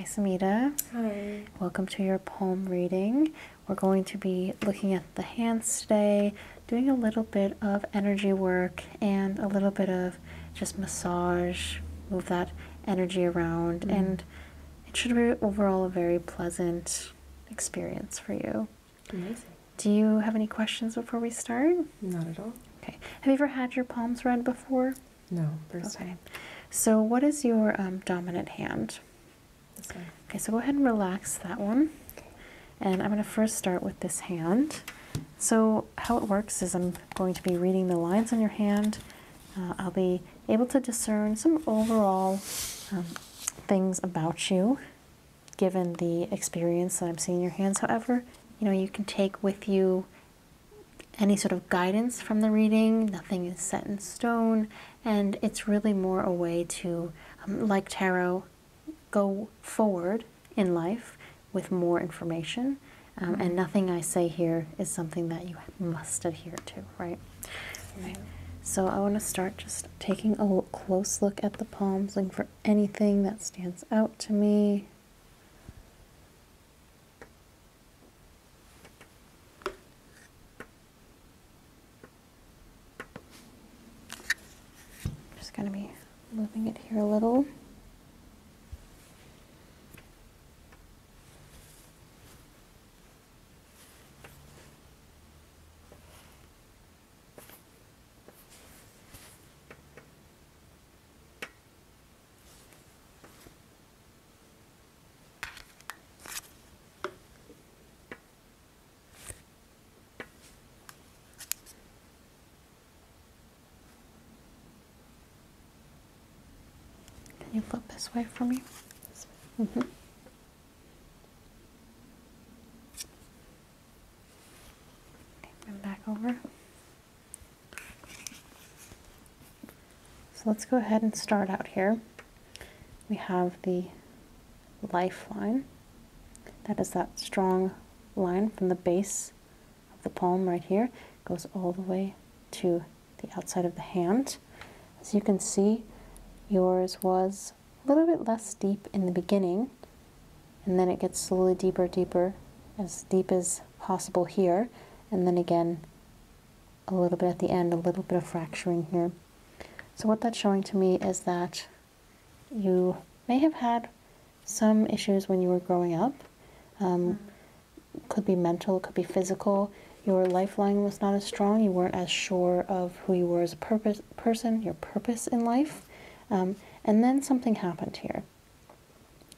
Hi, Samita. Hi. Welcome to your palm reading. We're going to be looking at the hands today, doing a little bit of energy work and a little bit of just massage, move that energy around, and it should be overall a very pleasant experience for you. Amazing. Do you have any questions before we start? Not at all. Okay. Have you ever had your palms read before? No, first time. So what is your dominant hand? This one. Okay, so go ahead and relax that one. Okay. And I'm going to first start with this hand. So how it works is I'm going to be reading the lines on your hand. I'll be able to discern some overall things about you, given the experience that I'm seeing in your hands. However, you can take with you any sort of guidance from the reading. Nothing is set in stone, and it's really more a way to, like tarot, go forward in life with more information. And nothing I say here is something that you must adhere to, right? Right. So I want to start just taking a close look at the palms, looking for anything that stands out to me. Just going to be moving it here a little. Can you flip this way for me? Okay, and back over. So let's go ahead and start out here. We have the lifeline. That is that strong line from the base of the palm right here. It goes all the way to the outside of the hand. As you can see, yours was a little bit less deep in the beginning, and then it gets slowly deeper, as deep as possible here, and then again a little bit at the end, a little bit of fracturing here. So what that's showing to me is that you may have had some issues when you were growing up. Could be mental, could be physical. Your lifeline was not as strong. You weren't as sure of who you were as a person, your purpose in life. And then something happened here.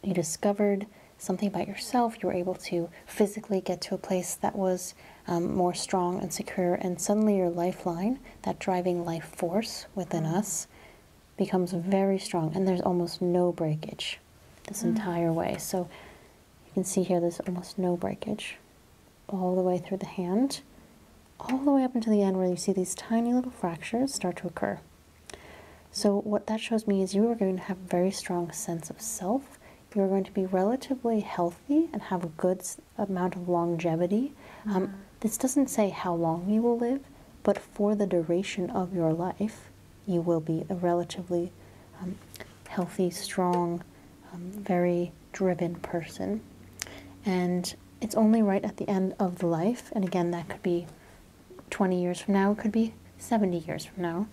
You discovered something about yourself. You were able to physically get to a place that was more strong and secure, and suddenly your lifeline, that driving life force within us, becomes very strong, and there's almost no breakage this entire way. So you can see here there's almost no breakage all the way through the hand, all the way up into the end where you see these tiny little fractures start to occur. So what that shows me is you are going to have a very strong sense of self. You are going to be relatively healthy and have a good amount of longevity. This doesn't say how long you will live, but for the duration of your life, you will be a relatively healthy, strong, very driven person. And it's only right at the end of the life, and again, that could be 20 years from now, it could be 70 years from now.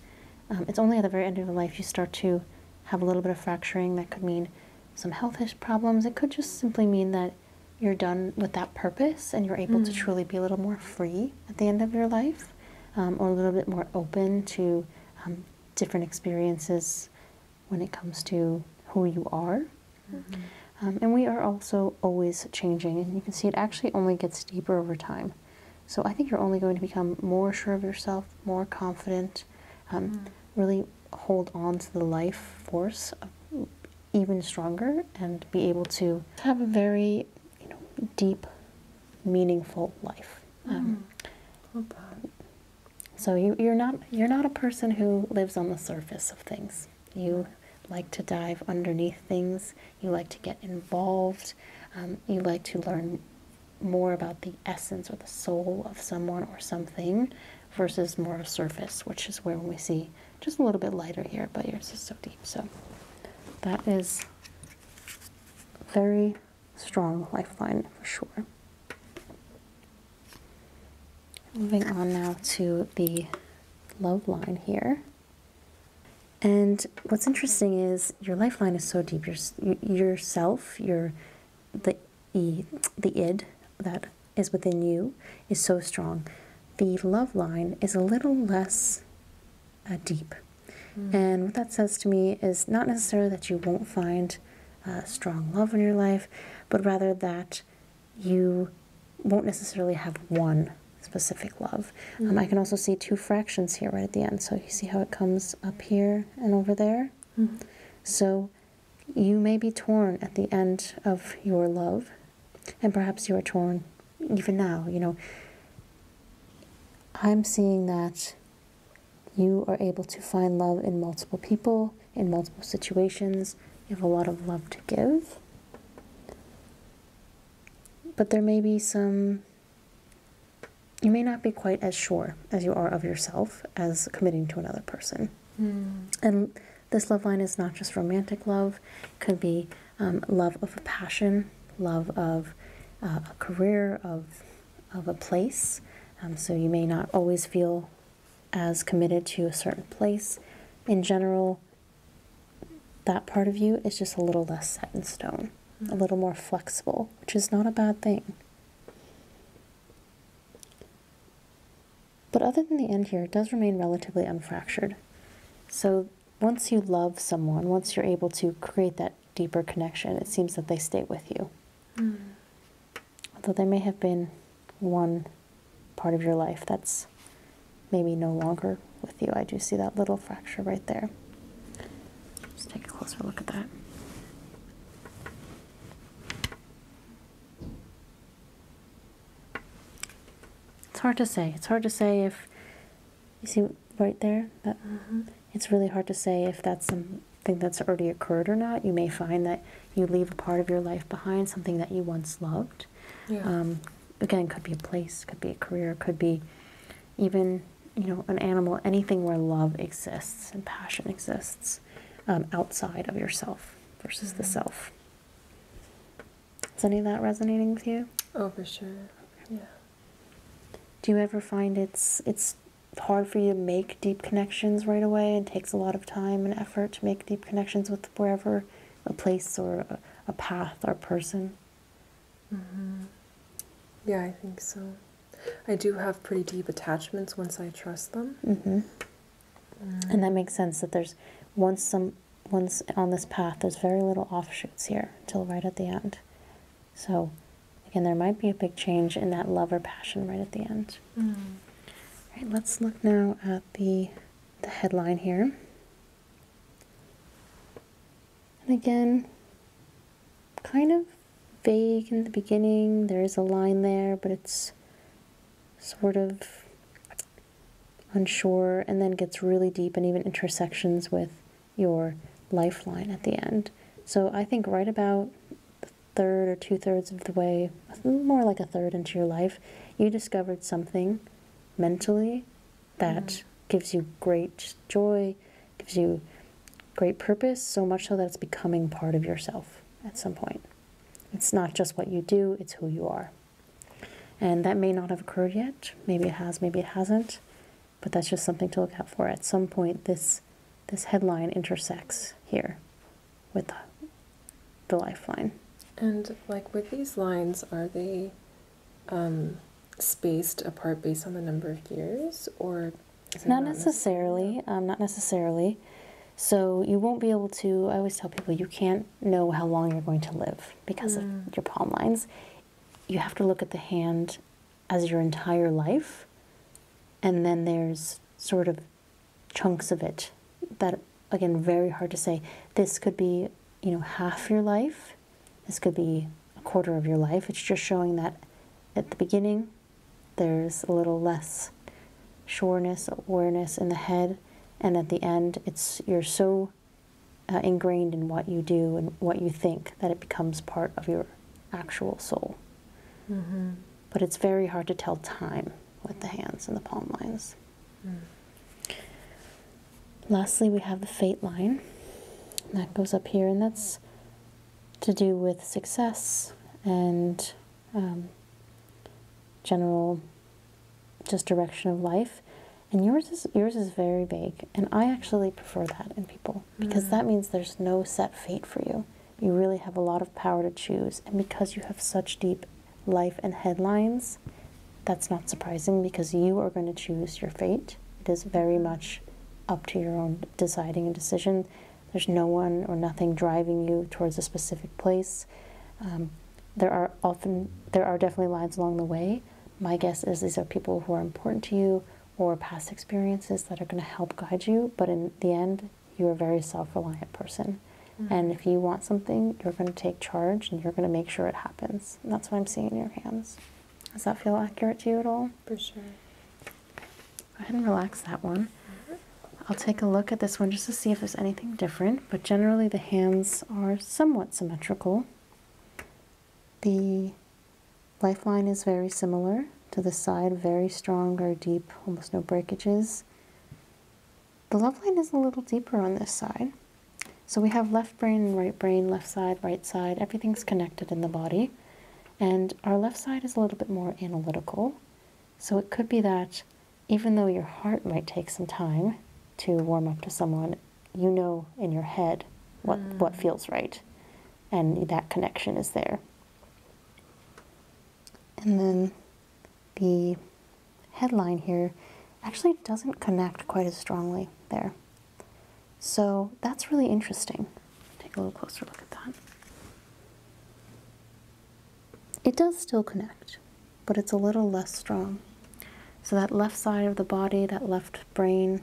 It's only at the very end of your life you start to have a little bit of fracturing. That could mean some health problems. It could just simply mean that you're done with that purpose and you're able to truly be a little more free at the end of your life, or a little bit more open to different experiences when it comes to who you are. And we are also always changing, and you can see it actually only gets deeper over time. So I think you're only going to become more sure of yourself, more confident, really hold on to the life force even stronger, and be able to have a very deep, meaningful life. So you're not a person who lives on the surface of things. You like to dive underneath things. You like to get involved. You like to learn more about the essence or the soul of someone or something, versus more of surface, which is where we see just a little bit lighter here, but yours is so deep. So that is very strong lifeline for sure. Moving on now to the love line here. And what's interesting is your lifeline is so deep. Yourself, the id that is within you is so strong. The love line is a little less deep. And what that says to me is not necessarily that you won't find strong love in your life, but rather that you won't necessarily have one specific love. I can also see two fractions here right at the end. So you see how it comes up here and over there? So you may be torn at the end of your love, and perhaps you are torn even now. You know, I'm seeing that you are able to find love in multiple people, in multiple situations. You have a lot of love to give. But there may be you may not be quite as sure as you are of yourself as committing to another person. And this love line is not just romantic love. It could be love of a passion, love of a career, of a place. So you may not always feel as committed to a certain place. In general, that part of you is just a little less set in stone, a little more flexible, which is not a bad thing. But other than the end here, it does remain relatively unfractured. So once you love someone, once you're able to create that deeper connection, it seems that they stay with you. Although there may have been one part of your life that's maybe no longer with you. I do see that little fracture right there. Let's take a closer look at that. It's hard to say. It's hard to say if, you see right there? That It's really hard to say if that's something that's already occurred or not. You may find that you leave a part of your life behind, something that you once loved. Again, could be a place, could be a career, could be even, you know, an animal, anything where love exists and passion exists outside of yourself versus the self. Is any of that resonating with you? Oh, for sure. Yeah. Do you ever find it's hard for you to make deep connections right away? It takes a lot of time and effort to make deep connections with wherever a place or a path or a person? Yeah, I think so. I do have pretty deep attachments once I trust them. And that makes sense that there's once on this path, there's very little offshoots here until right at the end. So again, there might be a big change in that love or passion right at the end. All right, let's look now at the headline here. And again, kind of vague in the beginning. There is a line there, but it's sort of unsure, and then gets really deep and even intersections with your lifeline at the end. So I think right about a third or 2/3 of the way, more like a third into your life, you discovered something mentally that gives you great joy, gives you great purpose, so much so that it's becoming part of yourself at some point. It's not just what you do, it's who you are. And that may not have occurred yet. Maybe it has, maybe it hasn't. But that's just something to look out for. At some point, this headline intersects here with the lifeline. And like with these lines, are they spaced apart based on the number of years, or is it Not necessarily. Not necessarily. So you won't be able to, I always tell people, you can't know how long you're going to live because of your palm lines. You have to look at the hand as your entire life, and then there's sort of chunks of it that, again, very hard to say. This could be, half your life. This could be a quarter of your life. It's just showing that at the beginning, there's a little less sureness, awareness in the head, and at the end, you're so ingrained in what you do and what you think that it becomes part of your actual soul. But it's very hard to tell time with the hands and the palm lines. Lastly, we have the fate line. That goes up here, and that's to do with success and general just direction of life. And yours is very vague, and I actually prefer that in people because that means there's no set fate for you. You really have a lot of power to choose, and because you have such deep life and headlines, that's not surprising because you are going to choose your fate. It is very much up to your own deciding and decision. There's no one or nothing driving you towards a specific place. There are definitely lines along the way. My guess is these are people who are important to you or past experiences that are going to help guide you. But in the end, you're a very self-reliant person. And if you want something, you're going to take charge and you're going to make sure it happens. And that's what I'm seeing in your hands. Does that feel accurate to you at all? For sure. Go ahead and relax that one. I'll take a look at this one just to see if there's anything different. But generally, the hands are somewhat symmetrical. The lifeline is very similar to the side, very strong, very deep, almost no breakages. The love line is a little deeper on this side. So we have left brain, left side, right side. Everything's connected in the body. And our left side is a little bit more analytical. So it could be that even though your heart might take some time to warm up to someone, you know in your head what feels right. And that connection is there. And then the headline here actually doesn't connect quite as strongly there. So that's really interesting. Take a little closer look at that. It does still connect, but it's a little less strong. So that left side of the body, that left brain,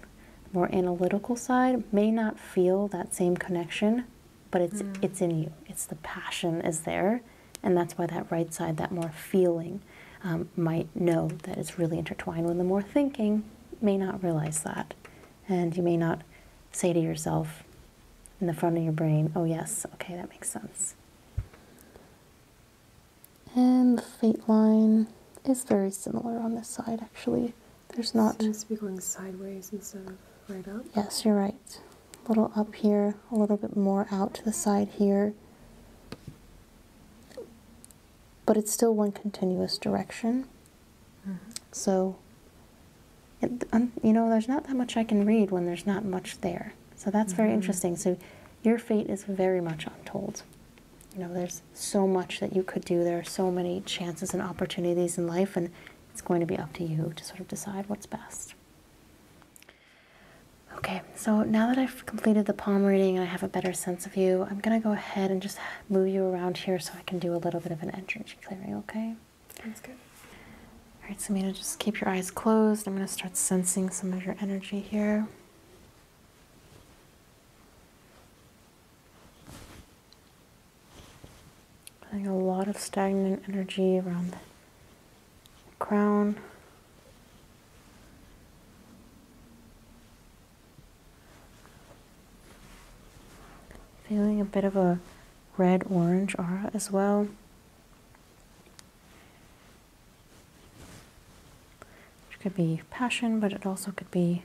more analytical side, may not feel that same connection, but it's in you. It's the passion is there, and that's why that right side, that more feeling, might know that it's really intertwined, when the more thinking may not realize that. And you may not say to yourself in the front of your brain, oh yes, okay, that makes sense. And the fate line is very similar on this side, actually. There's not... It seems to be going sideways instead of right up. Yes, you're right. A little up here, a little bit more out to the side here. But it's still one continuous direction. So, you know, there's not that much I can read when there's not much there. So that's very interesting. So your fate is very much untold. You know, there's so much that you could do. There are so many chances and opportunities in life, and it's going to be up to you to sort of decide what's best. Okay, so now that I've completed the palm reading and I have a better sense of you, I'm going to go ahead and just move you around here so I can do a little bit of an energy clearing, okay? That's good. All right, so I'm going to just keep your eyes closed. I'm going to start sensing some of your energy here. Feeling a lot of stagnant energy around the crown. Feeling a bit of a red-orange aura as well. Which could be passion, but it also could be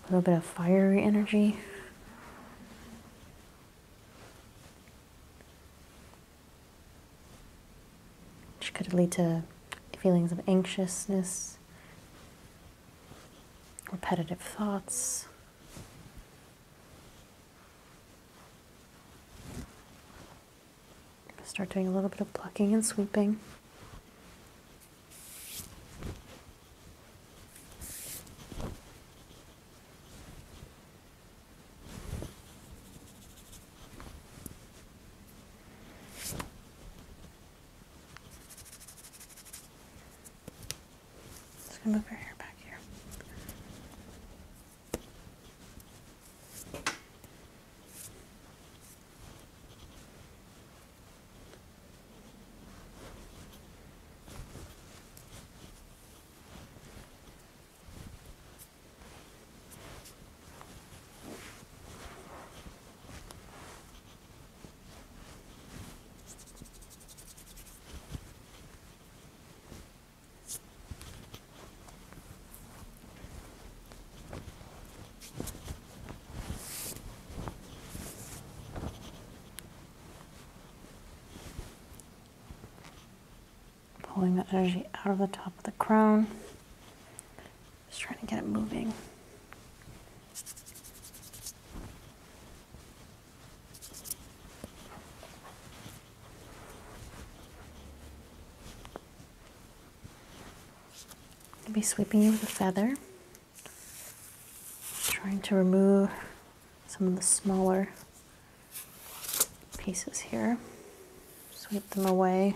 a little bit of fiery energy. Which could lead to feelings of anxiousness, repetitive thoughts. Start doing a little bit of plucking and sweeping. Just gonna move your hair back here. pulling that energy out of the top of the crown. Just trying to get it moving. I'll be sweeping you with a feather. Trying to remove some of the smaller pieces here. Sweep them away.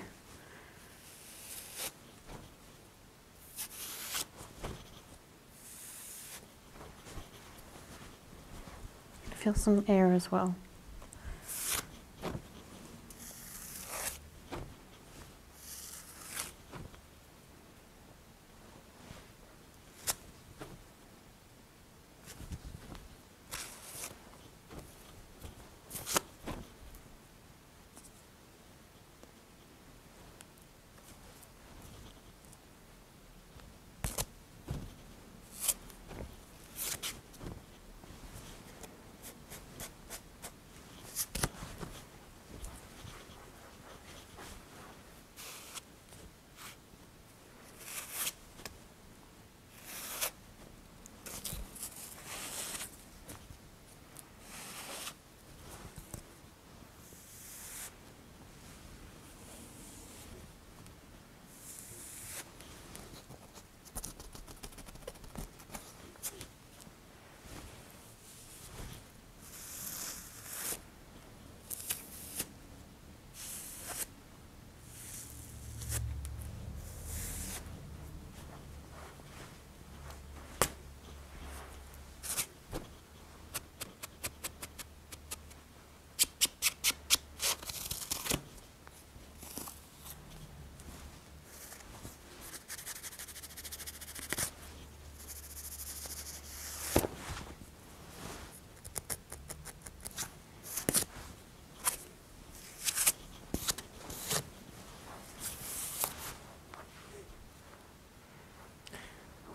Feel some air as well.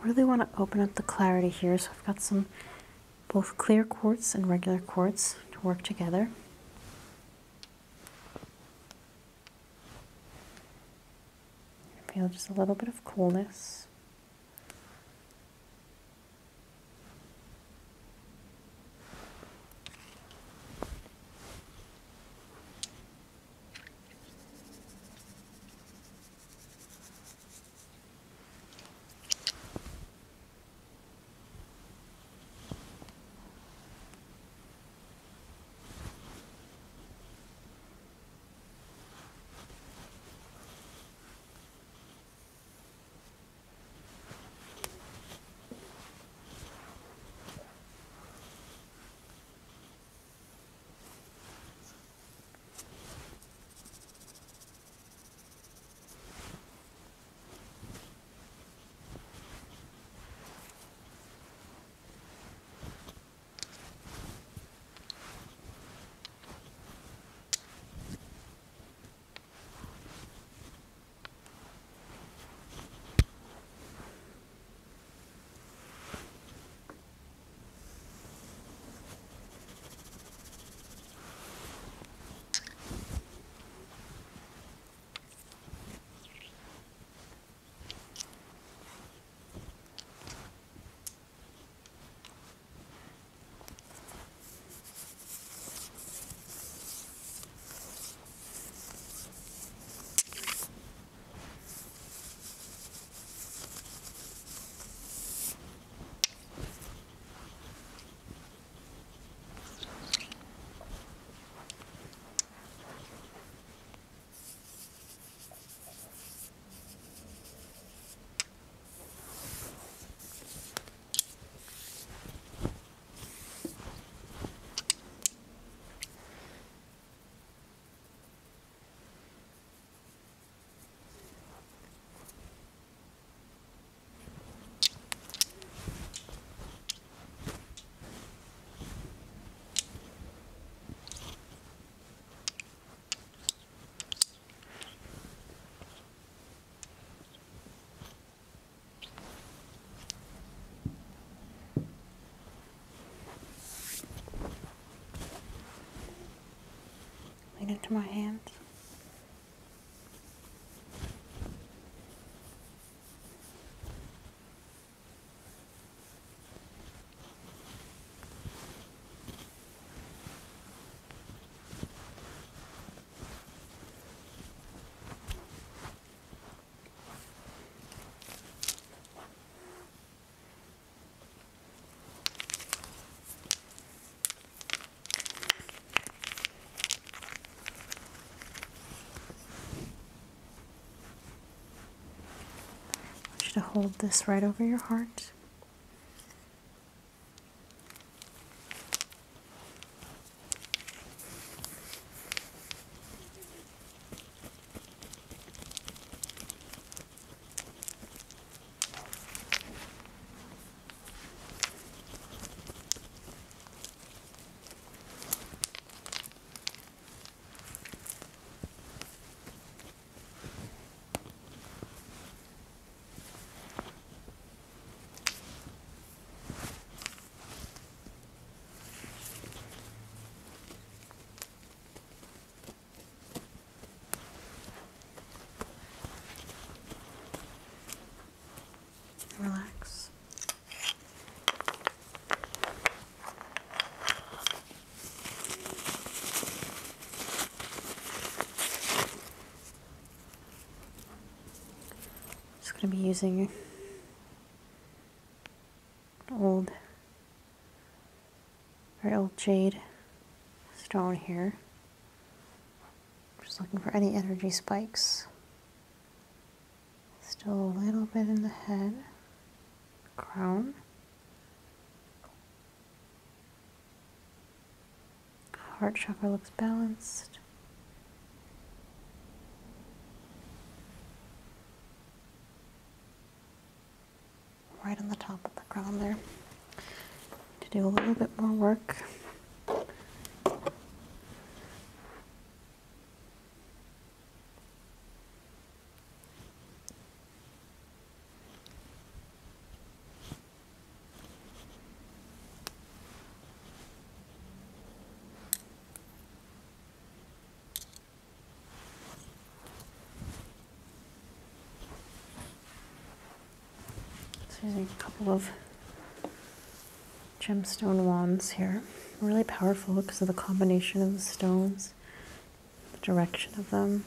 Really want to open up the clarity here, so I've got some both clear quartz and regular quartz to work together. Feel just a little bit of coolness. Lean into my hand. you to hold this right over your heart. Relax. Just going to be using very old jade stone here. Just looking for any energy spikes. Still a little bit in the head, crown, heart chakra looks balanced. Right on the top of the crown there. To do a little bit more work. Using a couple of gemstone wands here. Really powerful because of the combination of the stones, the direction of them.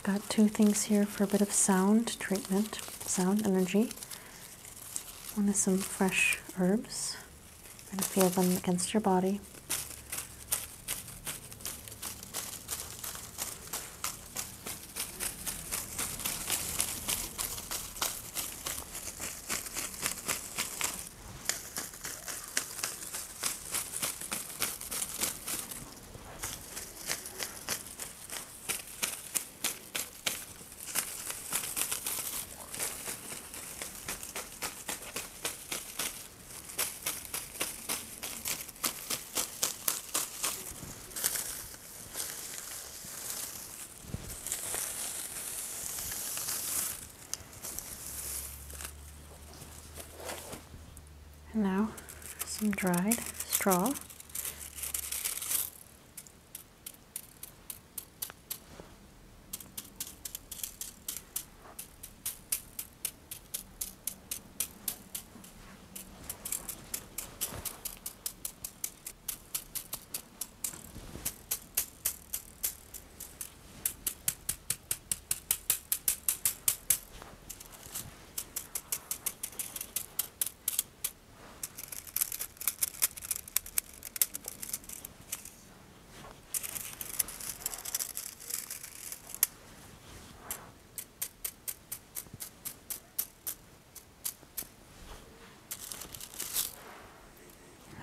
I've got two things here for a bit of sound treatment, sound energy. One is some fresh herbs. You're going to feel them against your body. And now some dried straw.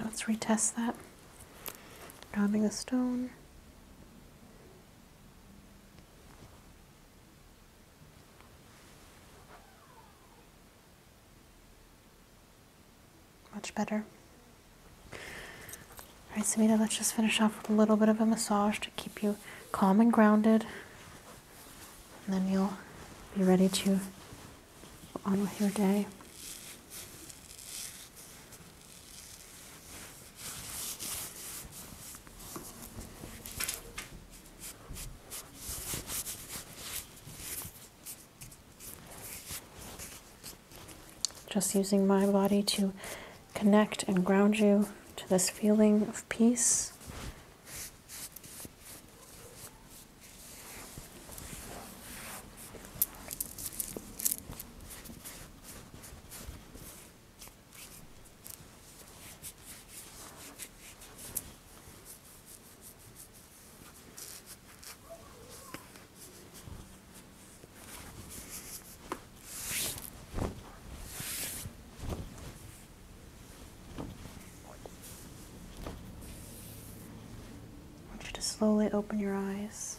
Let's retest that. Grounding the stone. much better. All right, Samita, let's just finish off with a little bit of a massage to keep you calm and grounded. And then you'll be ready to go on with your day. Just using my body to connect and ground you to this feeling of peace. Slowly open your eyes.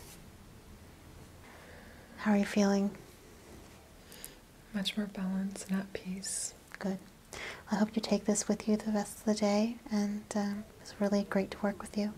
How are you feeling? Much more balanced and at peace. Good. I hope you take this with you the rest of the day, and it's really great to work with you.